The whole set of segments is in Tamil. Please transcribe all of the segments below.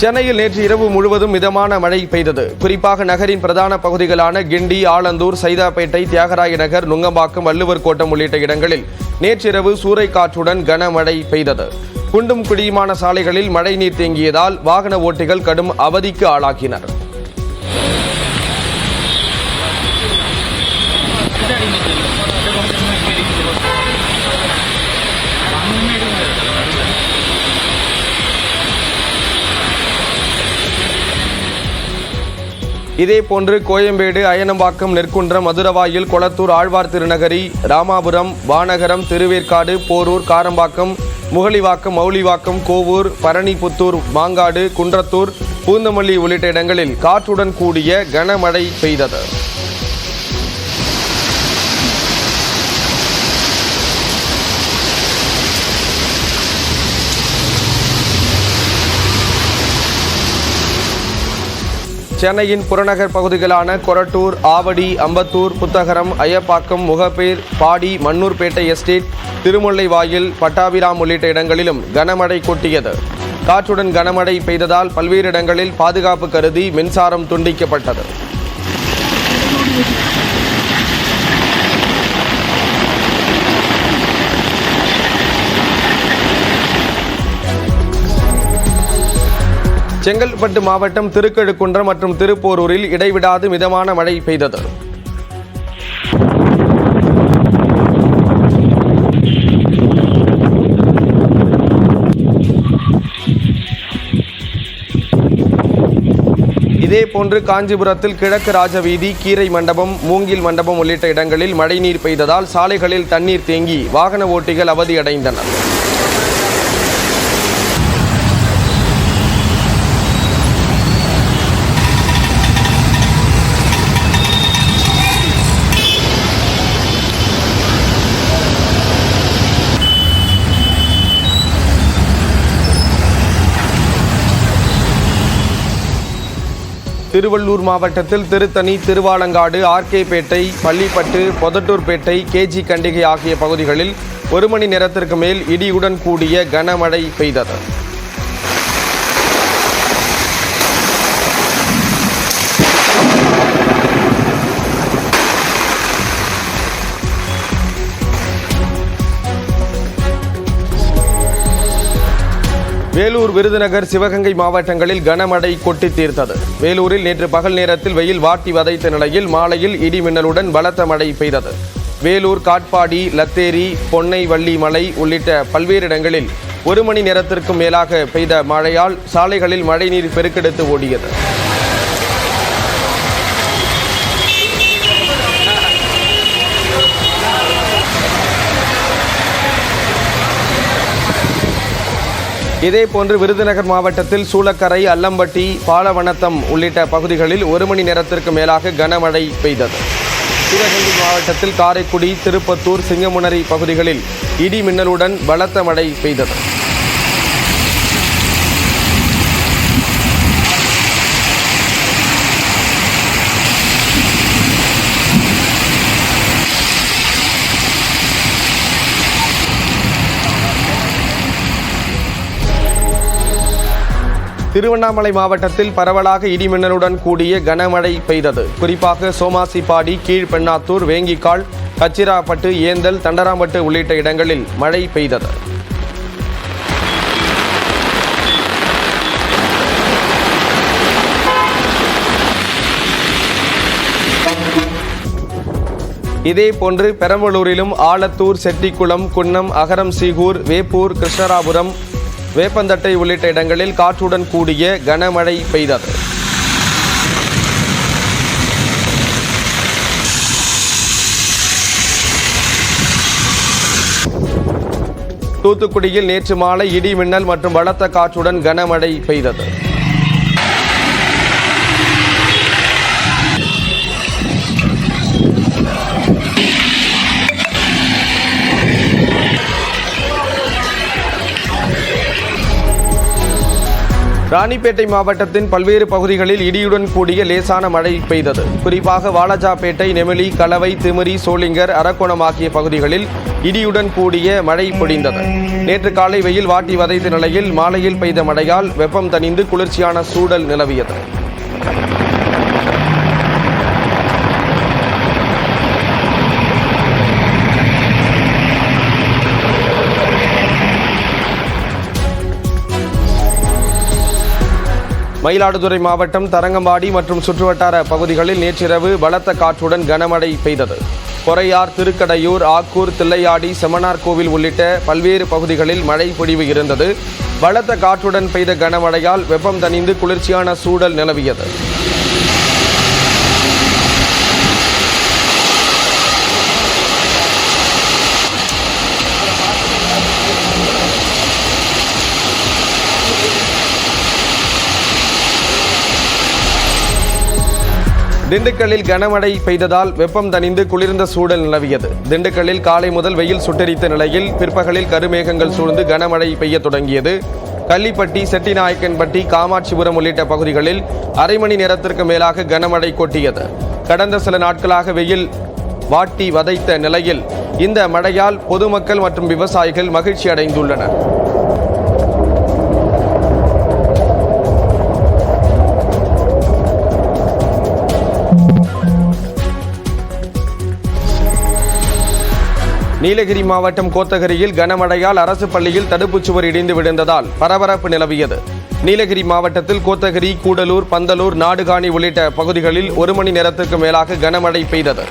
சென்னையில் நேற்று இரவு முழுவதும் மிதமான மழை பெய்தது. குறிப்பாக நகரின் பிரதான பகுதிகளான கிண்டி, ஆலந்தூர், சைதாப்பேட்டை, தியாகராய நகர், நுங்கம்பாக்கம், வள்ளுவர் கோட்டம் உள்ளிட்ட இடங்களில் நேற்றிரவு சூறைக்காற்றுடன் கனமழை பெய்தது. குண்டும் குழியுமான சாலைகளில் மழைநீர் தேங்கியதால் வாகன ஓட்டிகள் கடும் அவதிக்கு ஆளாகினர். இதேபோன்று கோயம்பேடு, அயனம்பாக்கம், நெற்குன்றம், மதுரவாயில், கொளத்தூர், ஆழ்வார் திருநகரி, ராமாபுரம், வானகரம், திருவேற்காடு, போரூர், காரம்பாக்கம், முகலிவாக்கம், மௌலிவாக்கம், கோவூர், பரணிபுத்தூர், மாங்காடு, குன்றத்தூர், பூந்தமல்லி உள்ளிட்ட இடங்களில் காற்றுடன் கூடிய கனமழை பெய்தது. சென்னையின் புறநகர் பகுதிகளான கொரட்டூர், ஆவடி, அம்பத்தூர், புத்தகரம், அய்யப்பாக்கம், முகப்பேர், பாடி, மன்னூர்பேட்டை எஸ்டேட், திருமுல்லைவாயில், பட்டாபிராம் உள்ளிட்ட இடங்களிலும் கனமழை கொட்டியது. காற்றுடன் கனமழை பெய்ததால் பல்வேறு இடங்களில் பாதுகாப்பு கருதி மின்சாரம் துண்டிக்கப்பட்டது. செங்கல்பட்டு மாவட்டம் திருக்கழுக்குன்றம் மற்றும் திருப்போரூரில் இடைவிடாது மிதமான மழை பெய்தது. இதேபோன்று காஞ்சிபுரத்தில் கிழக்கு ராஜவீதி, கீரை மண்டபம், மூங்கில் மண்டபம் உள்ளிட்ட இடங்களில் மழைநீர் பெய்ததால் சாலைகளில் தண்ணீர் தேங்கி வாகன ஓட்டிகள் அவதியடைந்தனர். திருவள்ளூர் மாவட்டத்தில் திருத்தணி, திருவாலங்காடு, ஆர்கேபேட்டை, பள்ளிப்பட்டு, பொதட்டூர்பேட்டை, கேஜி கண்டிகை ஆகிய பகுதிகளில் 1 மணி நேரத்திற்கு மேல் இடியுடன் கூடிய கனமழை பெய்தது. வேலூர், விருதுநகர், சிவகங்கை மாவட்டங்களில் கனமழை கொட்டி தீர்த்தது. வேலூரில் நேற்று பகல் நேரத்தில் வெயில் வாட்டி வதைத்த நிலையில் மாலையில் இடி மின்னலுடன் பலத்த மழை பெய்தது. வேலூர், காட்பாடி, லத்தேரி, பொன்னை வள்ளி மலை உள்ளிட்ட பல்வேறு இடங்களில் 1 மணி நேரத்திற்கும் மேலாக பெய்த மழையால் சாலைகளில் மழைநீர் பெருக்கெடுத்து ஓடியது. இதேபோன்று விருதுநகர் மாவட்டத்தில் சூளக்கரை, அல்லம்பட்டி, பாலவனத்தம் உள்ளிட்ட பகுதிகளில் 1 மணி நேரத்திற்கு மேலாக கனமழை பெய்தது. சிவகங்கை மாவட்டத்தில் காரைக்குடி, திருப்பத்தூர், சிங்கமுனரி பகுதிகளில் இடி மின்னலுடன் பலத்த மழை பெய்தது. திருவண்ணாமலை மாவட்டத்தில் பரவலாக இடிமின்னலுடன் கூடிய கனமழை பெய்தது. குறிப்பாக சோமாசிப்பாடி, கீழ்பெண்ணாத்தூர், வேங்கிக்கால், கச்சிராப்பட்டு, ஏந்தல், தண்டராம்பட்டு உள்ளிட்ட இடங்களில் மழை பெய்தது. இதேபோன்று பெரம்பலூரிலும் ஆலத்தூர், செட்டிக்குளம், குன்னம், அகரம் சீகூர், வேப்பூர், கிருஷ்ணராபுரம், வேப்பந்தட்டை உள்ளிட்ட இடங்களில் காற்றுடன் கூடிய கனமழை பெய்தது. தூத்துக்குடியில் நேற்று மாலை இடி மின்னல் மற்றும் பலத்த காற்றுடன் கனமழை பெய்தது. ராணிப்பேட்டை மாவட்டத்தின் பல்வேறு பகுதிகளில் இடியுடன் கூடிய லேசான மழை பெய்தது. குறிப்பாக வாலாஜாபேட்டை, நெமிலி, கலவை, திமிரி, சோளிங்கர், அரக்கோணம் ஆகிய பகுதிகளில் இடியுடன் கூடிய மழை பொழிந்தது. நேற்று காலை வெயில் வாட்டி வதைத்த நிலையில் மாலையில் பெய்த மழையால் வெப்பம் தணிந்து குளிர்ச்சியான சூழல் நிலவியது. மயிலாடுதுறை மாவட்டம் தரங்கம்பாடி மற்றும் சுற்றுவட்டார பகுதிகளில் நேற்றிரவு பலத்த காற்றுடன் கனமழை பெய்தது. பொறையார், திருக்கடையூர், ஆக்கூர், தில்லையாடி, செமனார் கோவில் உள்ளிட்ட பல்வேறு பகுதிகளில் மழை பொழிவு இருந்தது. பலத்த காற்றுடன் பெய்த கனமழையால் வெப்பம் தணிந்து குளிர்ச்சியான சூழல் நிலவியது. திண்டுக்கல்லில் கனமழை பெய்ததால் வெப்பம் தணிந்து குளிர்ந்த சூழல் நிலவியது. திண்டுக்கல்லில் காலை முதல் வெயில் சுட்டெரித்த நிலையில் பிற்பகலில் கருமேகங்கள் சூழ்ந்து கனமழை பெய்ய தொடங்கியது. கள்ளிப்பட்டி, செட்டிநாயக்கன்பட்டி, காமாட்சிபுரம் உள்ளிட்ட பகுதிகளில் அரை மணி நேரத்திற்கு மேலாக கனமழை கொட்டியது. கடந்த சில நாட்களாக வெயில் வாட்டி வதைத்த நிலையில் இந்த மழையால் பொதுமக்கள் மற்றும் விவசாயிகள் மகிழ்ச்சி அடைந்துள்ளனர். நீலகிரி மாவட்டம் கோத்தகிரியில் கனமழையால் அரசு பள்ளியில் தடுப்புச் சுவர் இடிந்து விழுந்ததால் பரபரப்பு நிலவியது. நீலகிரி மாவட்டத்தில் கோத்தகிரி, கூடலூர், பந்தலூர், நாடுகாணி உள்ளிட்ட பகுதிகளில் ஒரு மணி நேரத்துக்கு மேலாக கனமழை பெய்தது.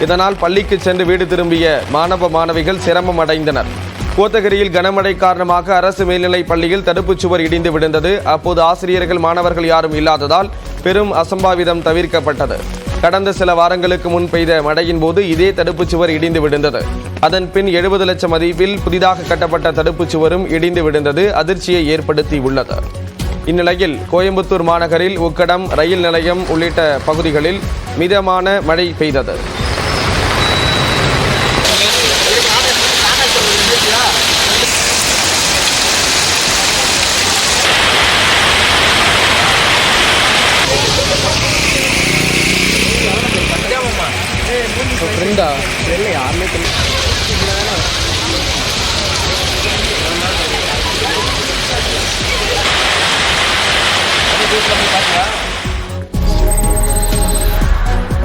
இதனால் பள்ளிக்கு சென்று வீடு திரும்பிய மாணவ மாணவிகள் சிரமம் அடைந்தனர். கோத்தகிரியில் கனமழை காரணமாக அரசு மேல்நிலைப் பள்ளியில் தடுப்புச் சுவர் இடிந்து விழுந்தது. அப்போது ஆசிரியர்கள், மாணவர்கள் யாரும் இல்லாததால் பெரும் அசம்பாவிதம் தவிர்க்கப்பட்டது. கடந்த சில வாரங்களுக்கு முன் பெய்த மழையின் போது இதே தடுப்புச் சுவர் இடிந்து விழுந்தது. அதன் பின் 70 லட்சம் மதிப்பில் புதிதாக கட்டப்பட்ட தடுப்புச் சுவரும் இடிந்து விழுந்தது அதிர்ச்சியை ஏற்படுத்தியுள்ளது. இந்நிலையில் கோயம்புத்தூர் மாநகரில் உக்கடம், ரயில் நிலையம் உள்ளிட்ட பகுதிகளில் மிதமான மழை பெய்தது.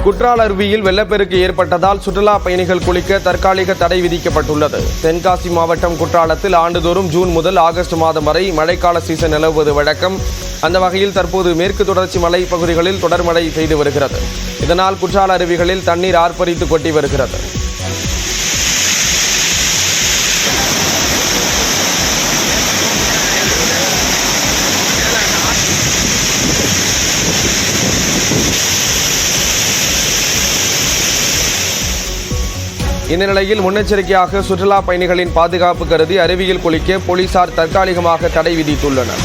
குற்றால அருவியில் வெள்ளப்பெருக்கு ஏற்பட்டதால் சுற்றுலா பயணிகள் குளிக்க தற்காலிக தடை விதிக்கப்பட்டுள்ளது. தென்காசி மாவட்டம் குற்றாலத்தில் ஆண்டுதோறும் ஜூன் முதல் ஆகஸ்ட் மாதம் வரை மழைக்கால சீசன் நிலவுவது வழக்கம். அந்த வகையில் தற்போது மேற்கு தொடர்ச்சி மலை பகுதிகளில் தொடர் மழை பெய்து வருகிறது. இதனால் குற்றால அருவிகளில் தண்ணீர் ஆர்ப்பரித்து கொட்டி வருகிறது. இந்த நிலையில் முன்னெச்சரிக்கையாக சுற்றுலா பயணிகளின் பாதுகாப்பு கருதி அருவியில் குளிக்க போலீசார் தற்காலிகமாக தடை விதித்துள்ளனர்.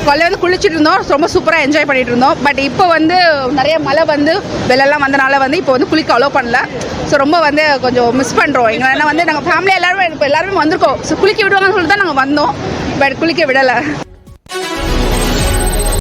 கொல்லை குளிச்சுட்டு இருந்தோம், ரொம்ப சூப்பராக என்ஜாய் பண்ணிட்டு இருந்தோம். பட் இப்போ நிறைய மழை வெள்ளெல்லாம் வந்தனால இப்போ குளிக்க அலோவ் பண்ணல. ஸோ ரொம்ப கொஞ்சம் மிஸ் பண்ணுறோம். எங்களை நாங்கள் ஃபேமிலி எல்லாருமே வந்திருக்கோம். ஸோ குளிக்க விடுவாங்கன்னு சொல்லிட்டு தான் நாங்கள் வந்தோம். பட் குளிக்க விடலை.